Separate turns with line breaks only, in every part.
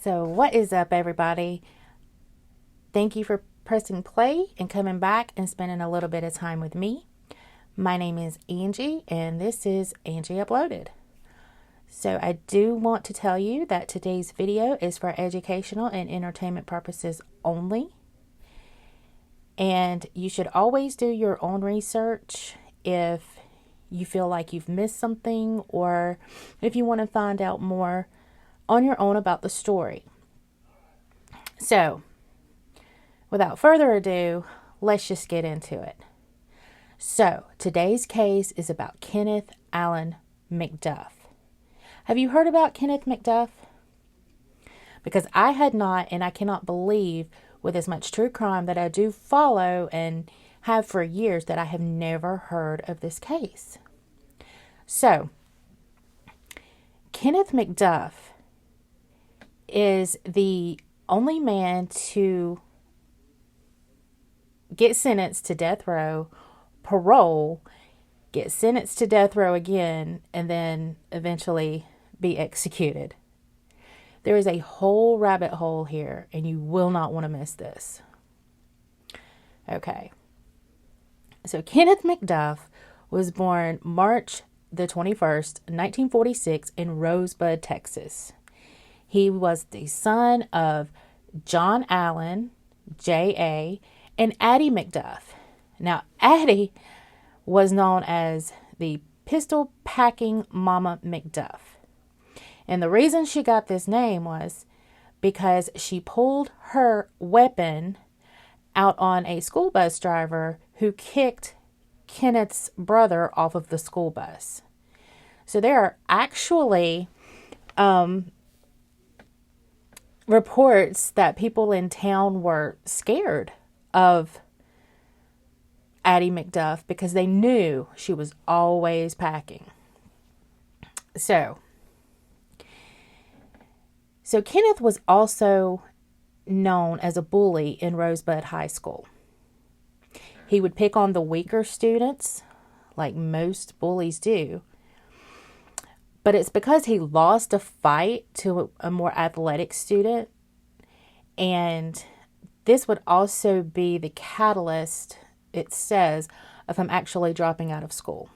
So what is up, everybody? Thank you for pressing play and coming back and spending a little bit of time with me. My name is Angie, and this is Angie Uploaded. So I do want to tell you that today's video is for educational and entertainment purposes only. And you should always do your own research if you feel like you've missed something or if you want to find out more on your own about the story. So, without further ado, let's just get into it. So, today's case is about Kenneth Allen McDuff. Have you heard about Kenneth McDuff? Because I had not, and I cannot believe with as much true crime that I do follow and have for years that I have never heard of this case. So, Kenneth McDuff is the only man to get sentenced to death row, parole, get sentenced to death row again, and then eventually be executed. There is a whole rabbit hole here, and you will not want to miss this. Okay. So Kenneth McDuff was born March the 21st, 1946 in Rosebud, Texas. He was the son of John Allen, J.A., and Addie McDuff. Now, Addie was known as the Pistol Packing Mama McDuff. And the reason she got this name was because she pulled her weapon out on a school bus driver who kicked Kenneth's brother off of the school bus. So there are actually reports that people in town were scared of Addie McDuff because they knew she was always packing. So Kenneth was also known as a bully in Rosebud High School. He would pick on the weaker students, like most bullies do. But it's because he lost a fight to a more athletic student. And this would also be the catalyst, it says, of him actually dropping out of school.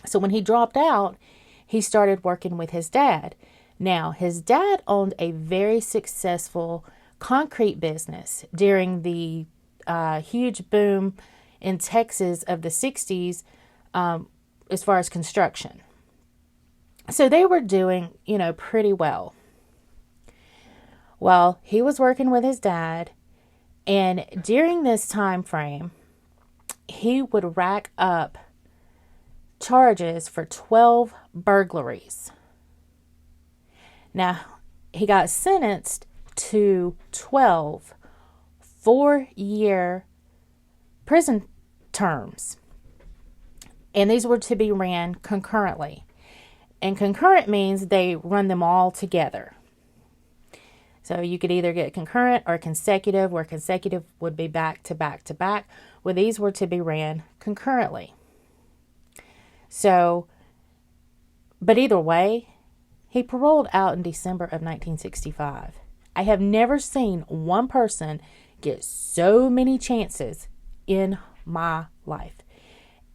So when he dropped out, he started working with his dad. Now, his dad owned a very successful concrete business during the huge boom in Texas of the 60s as far as construction. So they were doing, pretty well. Well, he was working with his dad, and during this time frame, he would rack up charges for 12 burglaries. Now, he got sentenced to 12 4-year prison terms, and these were to be ran concurrently. And concurrent means they run them all together. So you could either get concurrent or consecutive, where consecutive would be back to back to back, where these were to be ran concurrently. So, but either way, he paroled out in December of 1965. I have never seen one person get so many chances in my life.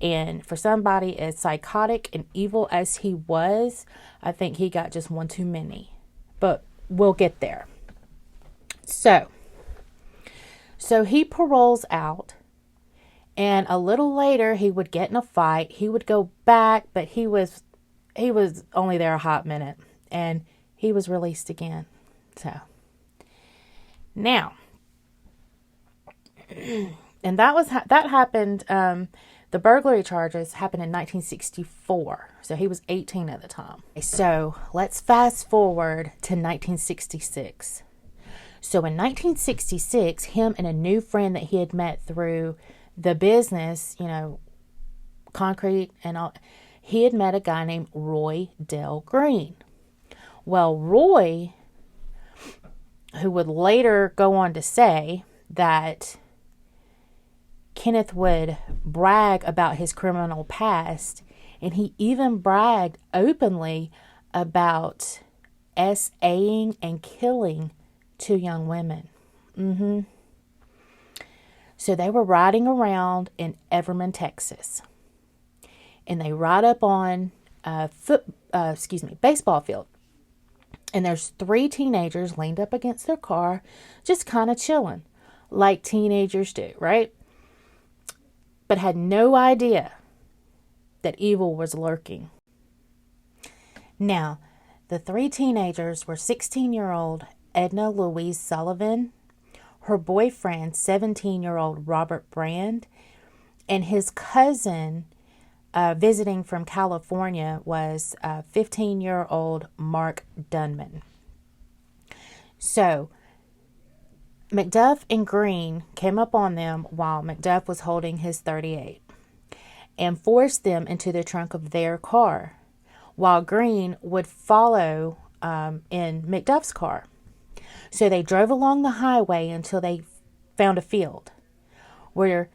And for somebody as psychotic and evil as he was, I think he got just one too many. But we'll get there. So he paroles out, and a little later he would get in a fight. He would go back, but he was only there a hot minute, and he was released again. So now, and that happened. The burglary charges happened in 1964, so he was 18 at the time. So let's fast forward to 1966. So in 1966, him and a new friend that he had met through the business, concrete and all, he had met a guy named Roy Dale Green. Well, Roy, who would later go on to say that Kenneth would brag about his criminal past, and he even bragged openly about S.A.ing and killing 2 young women. So they were riding around in Everman, Texas. And they ride up on a baseball field. And there's 3 teenagers leaned up against their car, just kind of chilling, like teenagers do, right? But had no idea that evil was lurking. Now, the 3 teenagers were 16-year-old Edna Louise Sullivan, her boyfriend, 17-year-old Robert Brand, and his cousin visiting from California was 15-year-old Mark Dunman. So, McDuff and Green came up on them while McDuff was holding his .38 and forced them into the trunk of their car, while Green would follow in McDuff's car. So they drove along the highway until they found a field where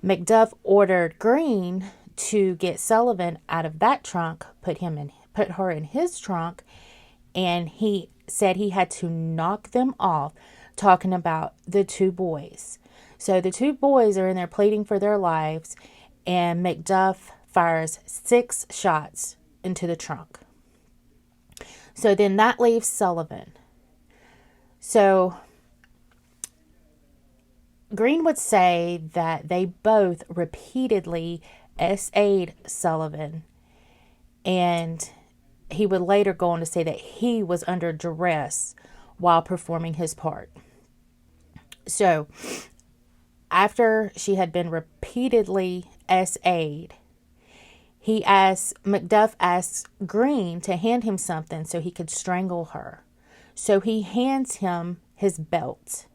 McDuff ordered Green to get Sullivan out of that trunk, put her in his trunk, and he said he had to knock them off, talking about the 2 boys. So the 2 boys are in there pleading for their lives, and McDuff fires 6 shots into the trunk. So then that leaves Sullivan. So Green would say that they both repeatedly S.A.'d Sullivan, and he would later go on to say that he was under duress while performing his part. So after she had been repeatedly S.A.'d, McDuff asked Green to hand him something so he could strangle her. So he hands him his belt.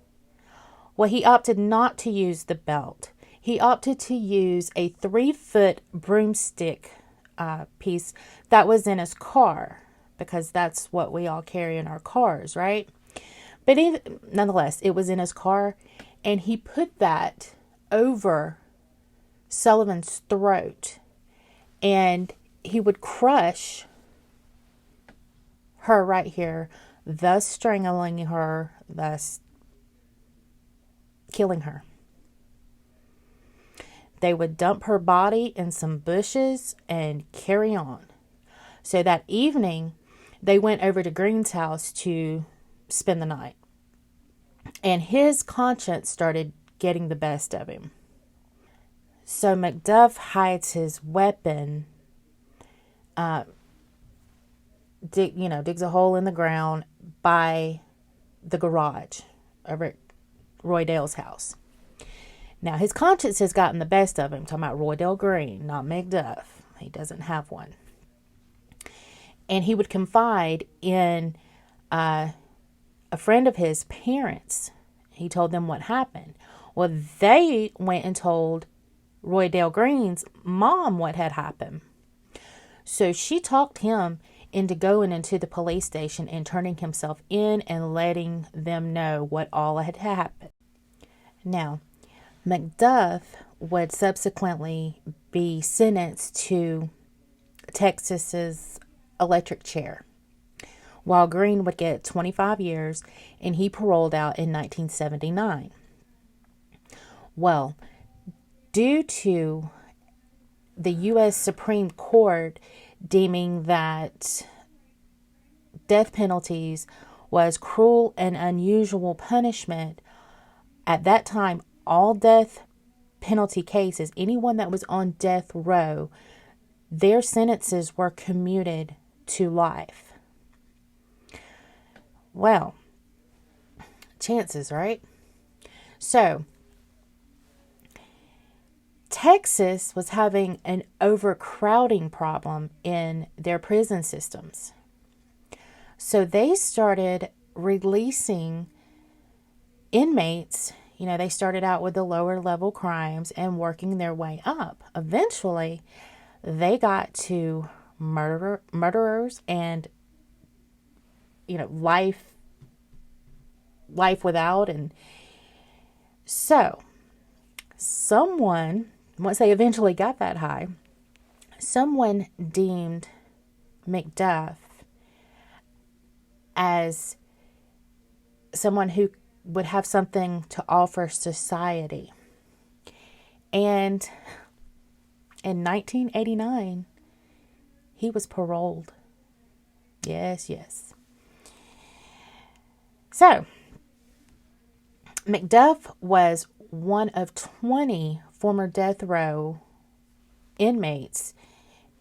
Well, he opted not to use the belt. He opted to use a 3-foot broomstick piece that was in his car, because that's what we all carry in our cars, right? But nonetheless, it was in his car, and he put that over Sullivan's throat, and he would crush her right here, thus strangling her, thus killing her. They would dump her body in some bushes and carry on. So that evening, they went over to Green's house to spend the night. And his conscience started getting the best of him. So McDuff hides his weapon, digs a hole in the ground by the garage over at Roy Dale's house. Now, his conscience has gotten the best of him. I'm talking about Roy Dale Green, not McDuff. He doesn't have one. And he would confide in a friend of his parents. He told them what happened. Well, they went and told Roy Dale Green's mom what had happened. So she talked him into going into the police station and turning himself in and letting them know what all had happened. Now, McDuff would subsequently be sentenced to Texas's electric chair, while Green would get 25 years, and he paroled out in 1979. Well, due to the U.S. Supreme Court deeming that death penalties was cruel and unusual punishment, at that time, all death penalty cases, anyone that was on death row, their sentences were commuted to life. Well, chances, right? So, Texas was having an overcrowding problem in their prison systems. So they started releasing inmates. They started out with the lower level crimes and working their way up. Eventually, they got to murderers and, life without. And so someone, once they eventually got that high, someone deemed McDuff as someone who would have something to offer society. And in 1989, he was paroled. Yes, yes. So, McDuff was one of 20 former death row inmates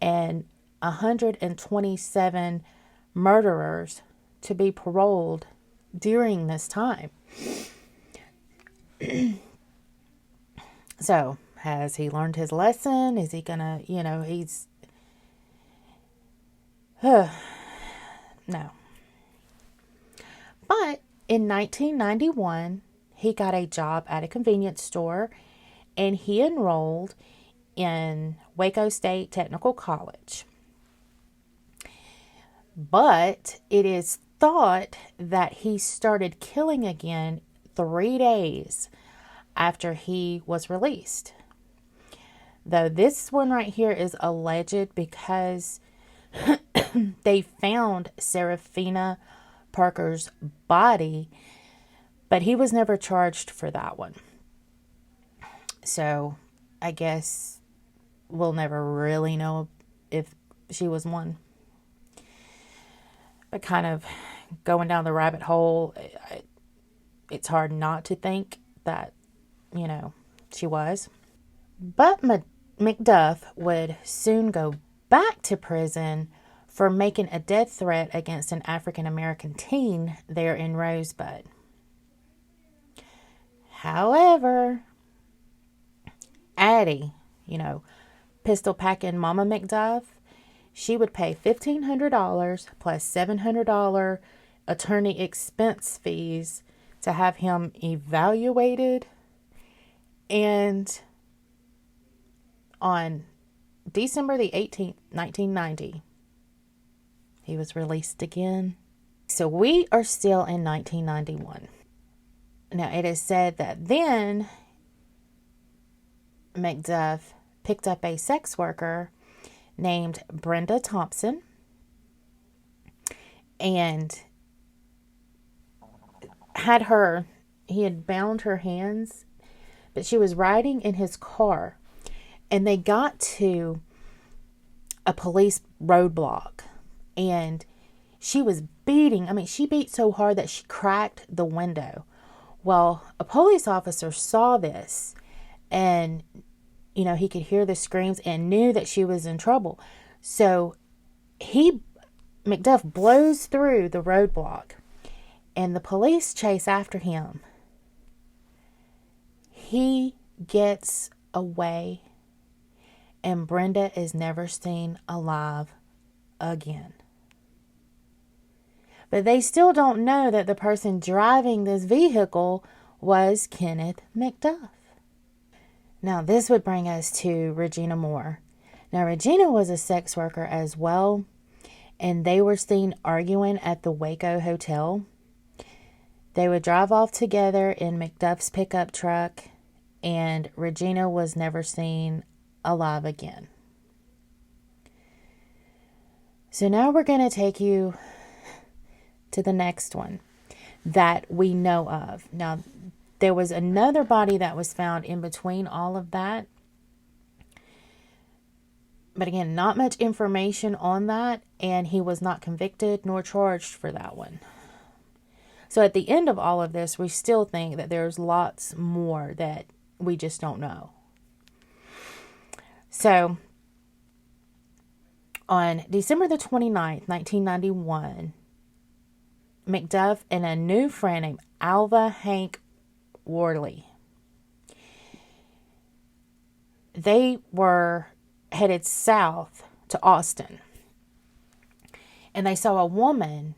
and 127 murderers to be paroled during this time. So, has he learned his lesson? Is he gonna, he's... no. But in 1991, he got a job at a convenience store, and he enrolled in Waco State Technical College. But it is thought that he started killing again 3 days after he was released. Though this one right here is alleged because they found Serafina Parker's body, but he was never charged for that one. So I guess we'll never really know if she was one. But kind of going down the rabbit hole, it's hard not to think that, she was. But McDuff would soon go back to prison for making a death threat against an African-American teen there in Rosebud. However, Addie, pistol-packing Mama McDuff, she would pay $1,500 plus $700 attorney expense fees to have him evaluated. And on December the 18th, 1990, he was released again. So we are still in 1991. Now, it is said that then McDuff picked up a sex worker named Brenda Thompson and he had bound her hands, but she was riding in his car, and they got to a police roadblock, and she was she beat so hard that she cracked the window. Well, a police officer saw this, and, he could hear the screams and knew that she was in trouble. So McDuff blows through the roadblock, and the police chase after him. He gets away, and Brenda is never seen alive again. But they still don't know that the person driving this vehicle was Kenneth McDuff. Now, this would bring us to Regina Moore. Now, Regina was a sex worker as well, and they were seen arguing at the Waco Hotel. They would drive off together in McDuff's pickup truck, and Regina was never seen alive again. So now we're going to take you to the next one that we know of. Now, there was another body that was found in between all of that. But again, not much information on that, and he was not convicted nor charged for that one. So at the end of all of this, we still think that there's lots more that we just don't know. So on December the 29th, 1991, McDuff and a new friend named Alva Hank Worley, they were headed south to Austin, and they saw a woman,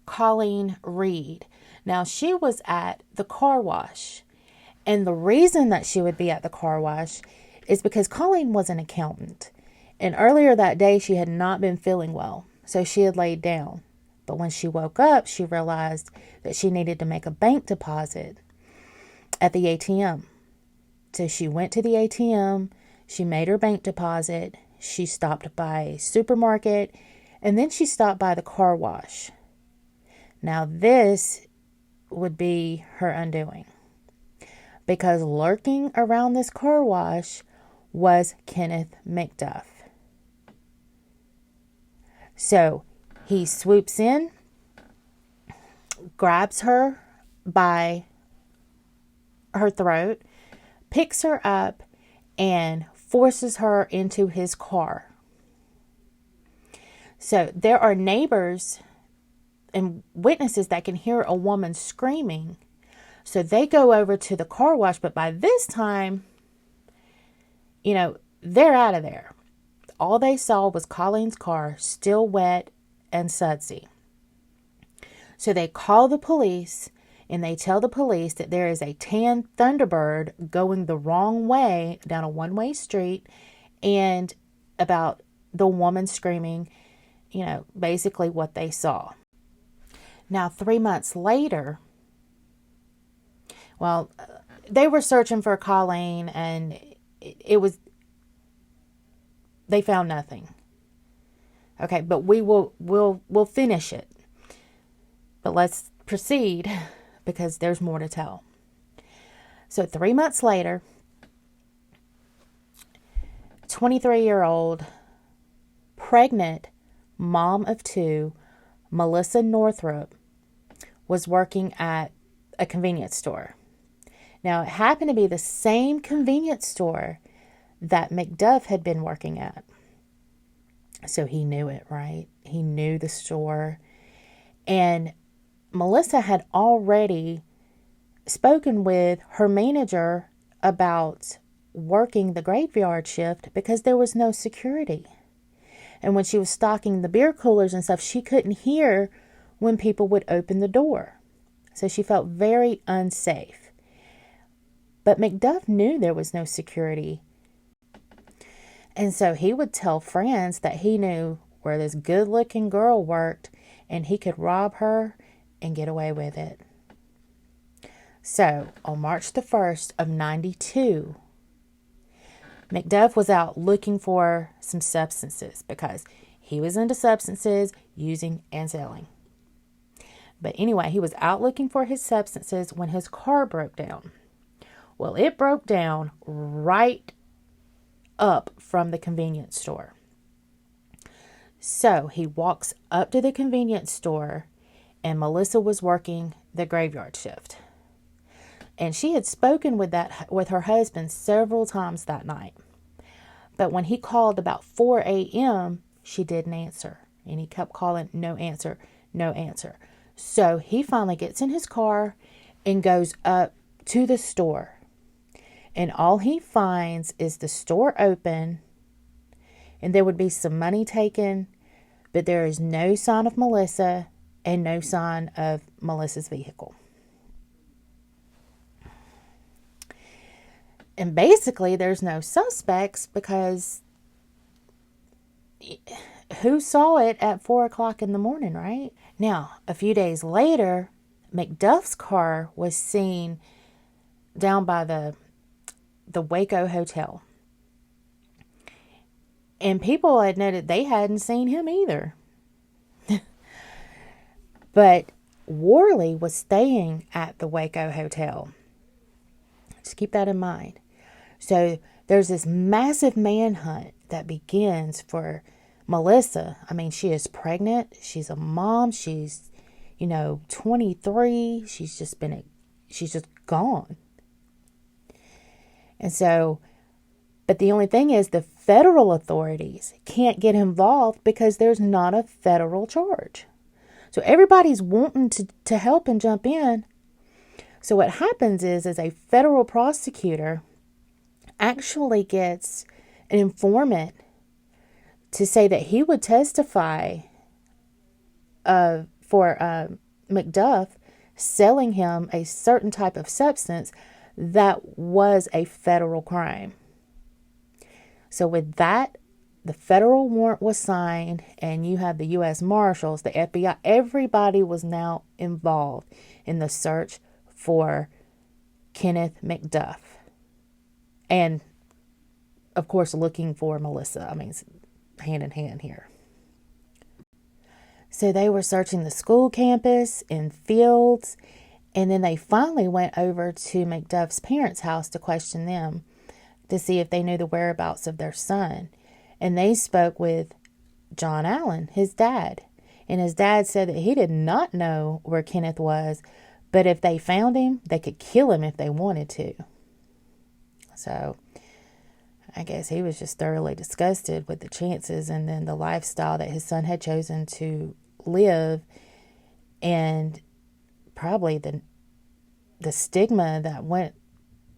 Colleen Reed. Now, she was at the car wash, and the reason that she would be at the car wash is because Colleen was an accountant, and earlier that day she had not been feeling well, so she had laid down. But when she woke up, she realized that she needed to make a bank deposit at the ATM. So she went to the ATM, she made her bank deposit, she stopped by a supermarket, and then she stopped by the car wash. Now this would be her undoing, because lurking around this car wash was Kenneth McDuff. So he swoops in, grabs her by her throat, picks her up, and forces her into his car. So there are neighbors and witnesses that can hear a woman screaming. So they go over to the car wash, but by this time, they're out of there. All they saw was Colleen's car, still wet and sudsy. So they call the police, and they tell the police that there is a tan Thunderbird going the wrong way down a one-way street, and about the woman screaming, basically what they saw. Now, 3 months later, they were searching for Colleen, and they found nothing. Okay, but we'll finish it. But let's proceed, because there's more to tell. So 3 months later, 23-year-old pregnant mom of two, Melissa Northrup, was working at a convenience store. Now, it happened to be the same convenience store that McDuff had been working at. So he knew it, right? He knew the store. And Melissa had already spoken with her manager about working the graveyard shift because there was no security. And when she was stocking the beer coolers and stuff, she couldn't hear when people would open the door. So she felt very unsafe. But McDuff knew there was no security. And so he would tell friends that he knew where this good-looking girl worked, and he could rob her and get away with it. So, on March the 1st of 92, McDuff was out looking for some substances because he was into substances, using and selling. But anyway, he was out looking for his substances when his car broke down. Well, it broke down right up from the convenience store. So he walks up to the convenience store, and Melissa was working the graveyard shift. And she had spoken with her husband several times that night. But when he called about 4 a.m., she didn't answer. And he kept calling, no answer, no answer. So he finally gets in his car and goes up to the store. And all he finds is the store open, and there would be some money taken, but there is no sign of Melissa and no sign of Melissa's vehicle. And basically, there's no suspects because who saw it at 4 o'clock in the morning, right? Now, a few days later, McDuff's car was seen down by the Waco Hotel. And people admitted they hadn't seen him either. But Worley was staying at the Waco Hotel. Just keep that in mind. So there's this massive manhunt that begins for Melissa. I mean, she is pregnant. She's a mom. She's, 23. She's just gone. And so, but the only thing is the federal authorities can't get involved because there's not a federal charge. So everybody's wanting to help and jump in. So what happens is a federal prosecutor actually gets an informant to say that he would testify for McDuff selling him a certain type of substance that was a federal crime. So with that, the federal warrant was signed, and you have the U.S. Marshals, the FBI, everybody was now involved in the search for Kenneth McDuff. And, of course, looking for Melissa. I mean, hand in hand here. So they were searching the school campus and fields, and then they finally went over to McDuff's parents' house to question them to see if they knew the whereabouts of their son. And they spoke with John Allen, his dad. And his dad said that he did not know where Kenneth was, but if they found him, they could kill him if they wanted to. So I guess he was just thoroughly disgusted with the chances and then the lifestyle that his son had chosen to live, and probably the stigma that went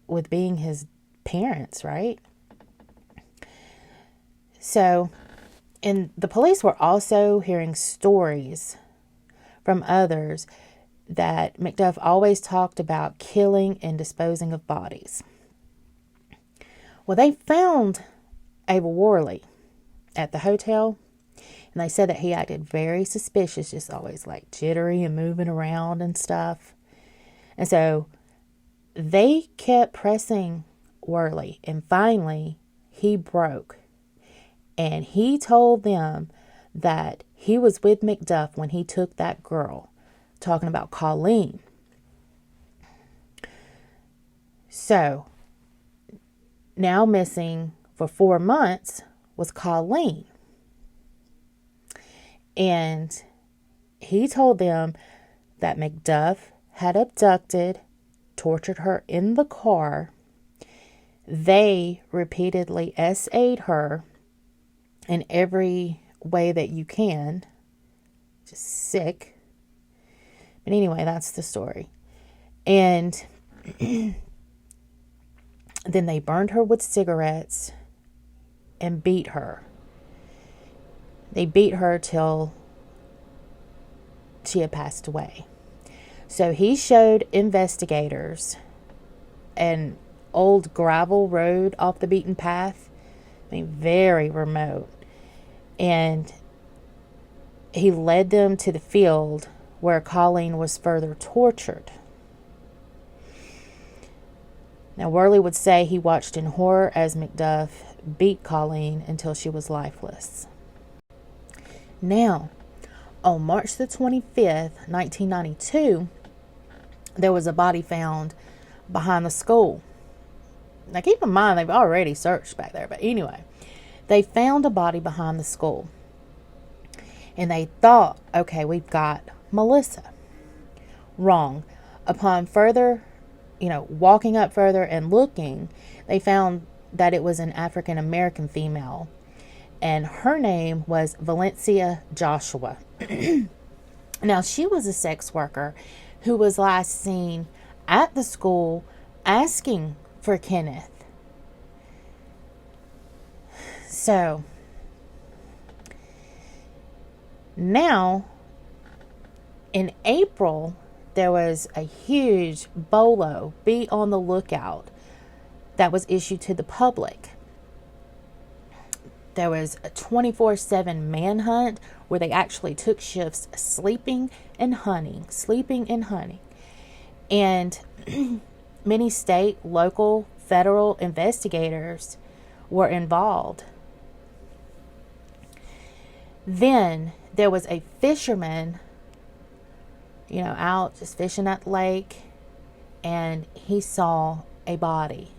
with being his parents, right? So, and the police were also hearing stories from others that McDuff always talked about killing and disposing of bodies. Well, they found Abel Worley at the hotel, and they said that he acted very suspicious, just always like jittery and moving around and stuff. And so they kept pressing Worley, and finally he broke. And he told them that he was with McDuff when he took that girl, talking about Colleen. So, now missing for 4 months was Colleen. And he told them that McDuff had abducted, tortured her in the car. They repeatedly SA'd her in every way that you can. Just sick. But anyway, that's the story. And then they burned her with cigarettes and beat her. They beat her till she had passed away. So he showed investigators an old gravel road off the beaten path. I mean, very remote. And he led them to the field where Colleen was further tortured. Now, Worley would say he watched in horror as McDuff beat Colleen until she was lifeless. Now, on March the 25th, 1992, there was a body found behind the school. Now, keep in mind, they've already searched back there. But anyway, they found a body behind the school. And they thought, okay, we've got Melissa. Wrong. Upon further, walking up further and looking, they found that it was an African American female. And her name was Valencia Joshua. Now, she was a sex worker who was last seen at the school asking for Kenneth. So, now, in April, there was a huge BOLO, be on the lookout, that was issued to the public. There was a 24/7 manhunt where they actually took shifts sleeping and hunting. And many state, local, federal investigators were involved. Then there was a fisherman, out just fishing at the lake, and he saw a body.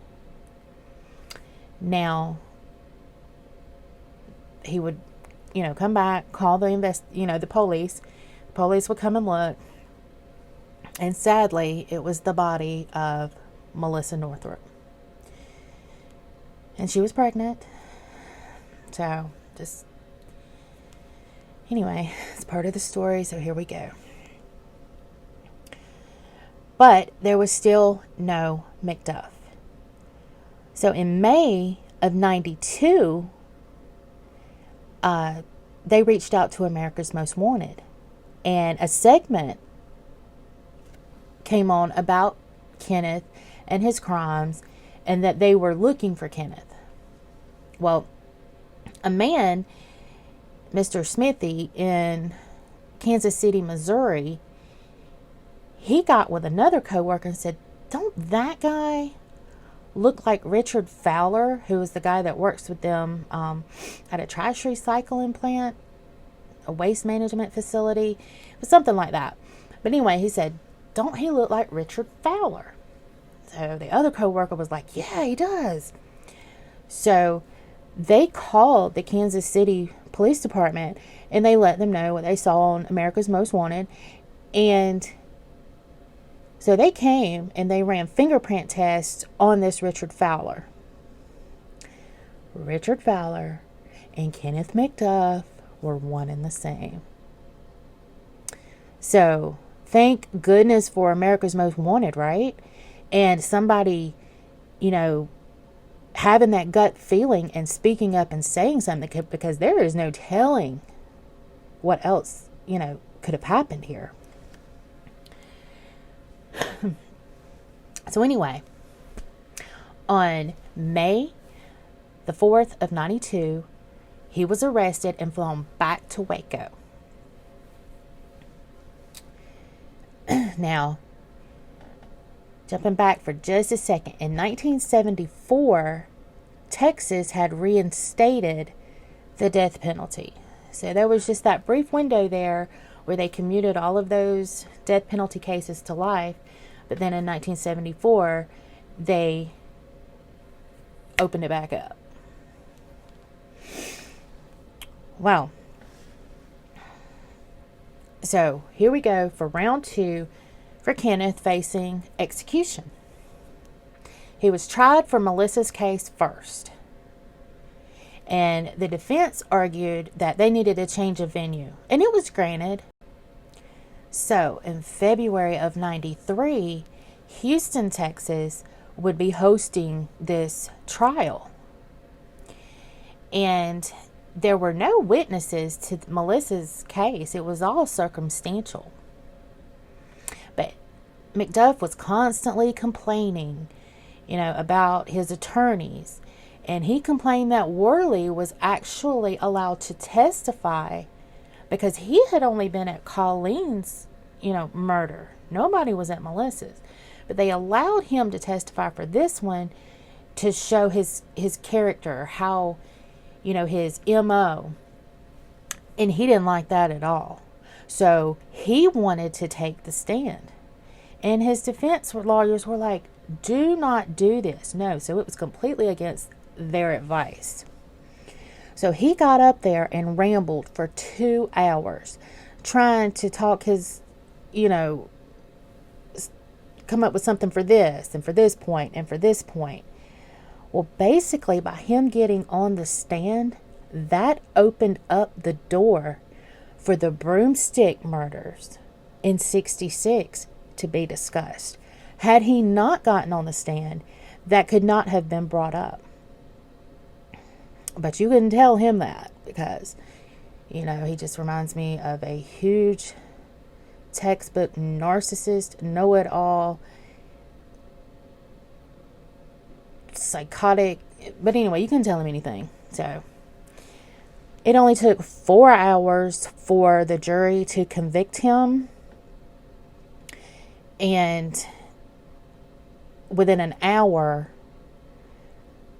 Now, he would, come back, call the police. The police would come and look. And sadly, it was the body of Melissa Northrup. And she was pregnant. So, anyway, it's part of the story, so here we go. But there was still no McDuff. So in May of 92, they reached out to America's Most Wanted. And a segment came on about Kenneth and his crimes, and that they were looking for Kenneth. Well, a man, Mr. Smithy, in Kansas City, Missouri, he got with another coworker and said, "Don't that guy look like Richard Fowler, who is the guy that works with them at a trash recycling plant a waste management facility. It was something like that. But anyway, he said, "Don't he look like Richard Fowler?" So the other coworker was like, "Yeah, he does." So they called the Kansas City Police Department and they let them know what they saw on America's Most Wanted. And so they came and they ran fingerprint tests on this Richard Fowler. Richard Fowler and Kenneth McDuff were one and the same. So thank goodness for America's Most Wanted, right? And somebody, having that gut feeling and speaking up and saying something, because there is no telling what else, could have happened here. So anyway, on May the 4th of 92, he was arrested and flown back to Waco. Now, jumping back for just a second, in 1974, Texas had reinstated the death penalty. So there was just that brief window there where they commuted all of those death penalty cases to life. But then in 1974, they opened it back up. Wow. So here we go for round 2 for Kenneth facing execution. He was tried for Melissa's case first. And the defense argued that they needed a change of venue. And it was granted. So in February of 93, Houston, Texas would be hosting this trial. And there were no witnesses to Melissa's case. It was all circumstantial. But McDuff was constantly complaining, about his attorneys. And he complained that Worley was actually allowed to testify because he had only been at Colleen's, murder. Nobody was at Melissa's. But they allowed him to testify for this one to show his character, how, his MO. And he didn't like that at all. So he wanted to take the stand. And his defense lawyers were like, "Do not do this." No, so it was completely against their advice. So he got up there and rambled for 2 hours trying to talk his, come up with something for this and for this point and for this point. Well, basically by him getting on the stand, that opened up the door for the broomstick murders in 66 to be discussed. Had he not gotten on the stand, that could not have been brought up. But you couldn't tell him that because, he just reminds me of a huge textbook narcissist, know-it-all, psychotic. But anyway, you couldn't tell him anything. So it only took 4 hours for the jury to convict him. And within an hour,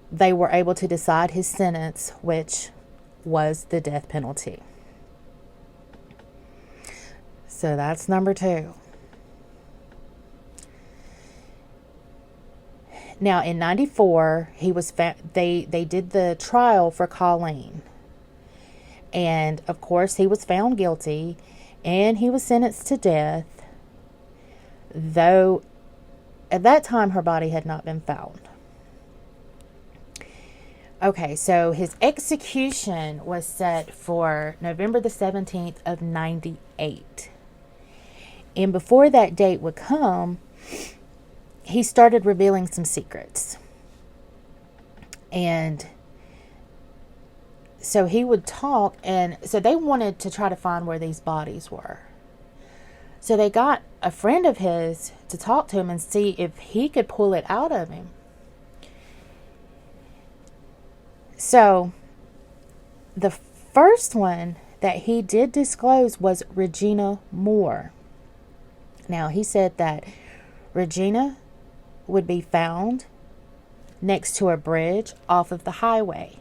they were able to decide his sentence, which was the death penalty. So that's number 2. Now in 94, he was they did the trial for Colleen. And of course he was found guilty and he was sentenced to death, though at that time her body had not been found. Okay, so his execution was set for November the 17th of 98. And before that date would come, he started revealing some secrets. And so he would talk, and so they wanted to try to find where these bodies were. So they got a friend of his to talk to him and see if he could pull it out of him. So the first one that he did disclose was Regina Moore. Now he said that Regina would be found next to a bridge off of the highway.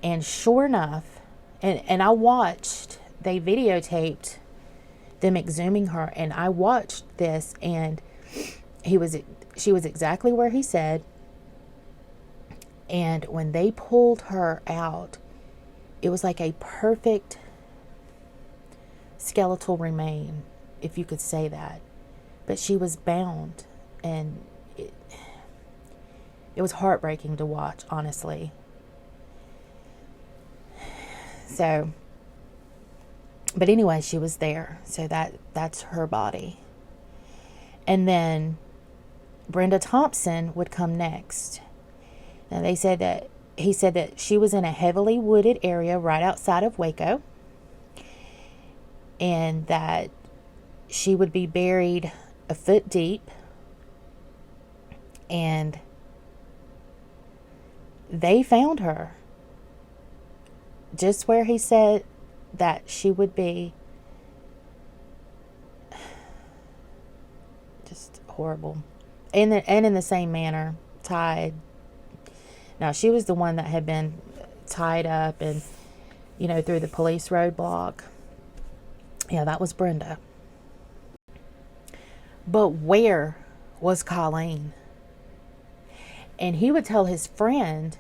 And sure enough, And I watched, they videotaped them exhuming her, and I watched this, and she was exactly where he said. And when they pulled her out, it was like a perfect skeletal remain, if you could say that. But she was bound, and it was heartbreaking to watch, honestly. So, but anyway, she was there. So that's her body. And then Brenda Thompson would come next. Now he said that she was in a heavily wooded area right outside of Waco, and that she would be buried a foot deep, and they found her just where he said that she would be. Just horrible. And in the same manner, tied. Now, she was the one that had been tied up and, through the police roadblock. Yeah, that was Brenda. But where was Colleen? And he would tell his friend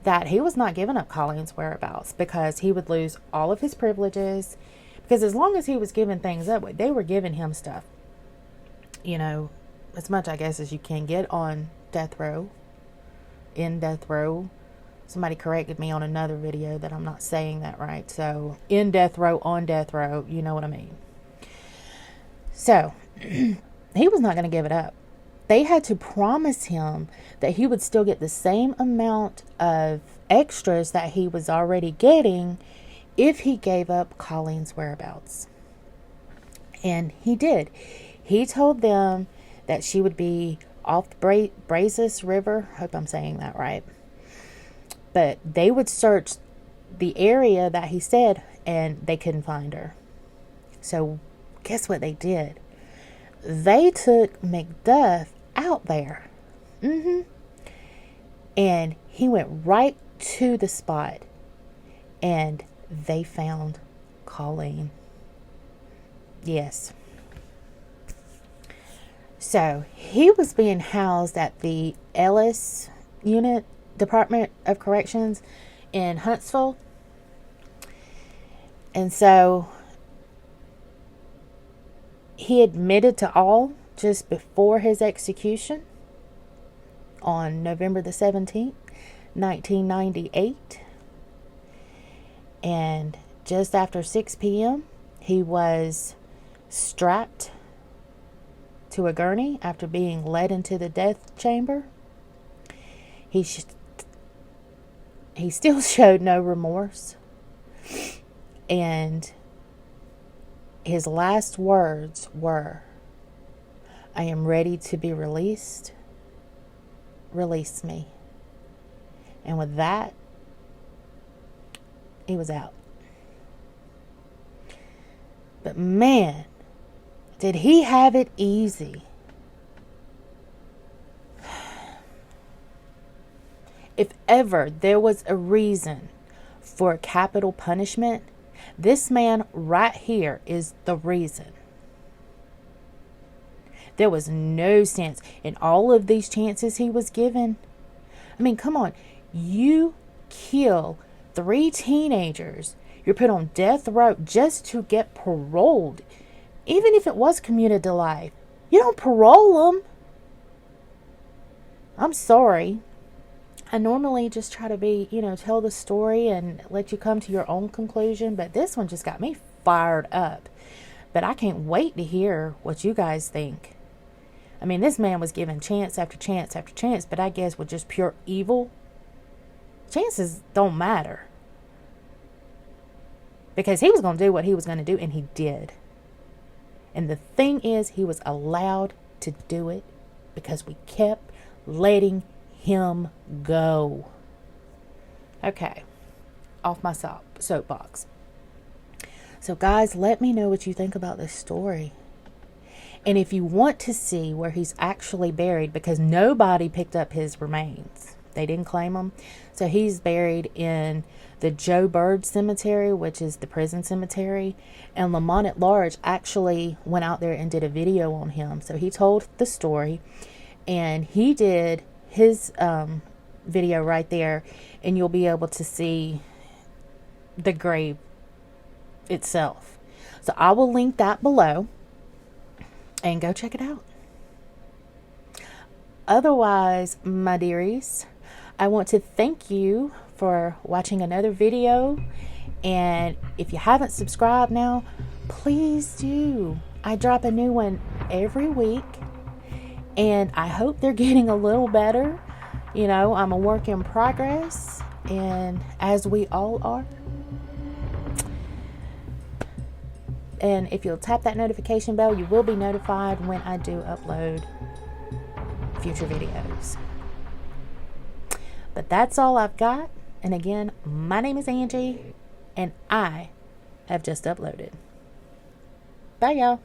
that he was not giving up Colleen's whereabouts because he would lose all of his privileges. Because as long as he was giving things up, they were giving him stuff. As much, I guess, as you can get on death row. In death row. Somebody corrected me on another video that I'm not saying that right. So, in death row, on death row, you know what I mean. So, he was not going to give it up. They had to promise him that he would still get the same amount of extras that he was already getting if he gave up Colleen's whereabouts. And he did. He told them that she would be off the Brazos River. Hope I'm saying that right. But they would search the area that he said, and they couldn't find her. So guess what they did? They took McDuff out there. And he went right to the spot, and they found Colleen. Yes. So he was being housed at the Ellis Unit Department of Corrections in Huntsville. And so he admitted to all just before his execution on November the 17th, 1998. And just after 6 p.m., he was strapped to a gurney after being led into the death chamber. He still showed no remorse. And his last words were, "I am ready to be released. Release me." And with that, he was out. But man, did he have it easy. If ever there was a reason for capital punishment, this man right here is the reason. There was no sense in all of these chances he was given. I mean, come on. You kill 3 teenagers. You're put on death row just to get paroled. Even if it was commuted to life. You don't parole them. I'm sorry. I normally just try to be, tell the story and let you come to your own conclusion. But this one just got me fired up. But I can't wait to hear what you guys think. I mean, this man was given chance after chance after chance. But I guess with just pure evil, chances don't matter. Because he was going to do what he was going to do, and he did. And the thing is, he was allowed to do it because we kept letting him go. Okay, off my soapbox. So guys, let me know what you think about this story. And if you want to see where he's actually buried, because nobody picked up his remains. They didn't claim him. So he's buried in the Joe Bird Cemetery, which is the prison cemetery. And Lamont at Large actually went out there and did a video on him. So he told the story, and he did his video right there, and you'll be able to see the grave itself. So I will link that below, and go check it out. Otherwise, my dearies, I want to thank you for watching another video. And if you haven't subscribed now, please do. I drop a new one every week, and I hope they're getting a little better. You know, I'm a work in progress, and as we all are. And if you'll tap that notification bell, you will be notified when I do upload future videos. But that's all I've got. And again, my name is Angie, and I have just uploaded. Bye, y'all.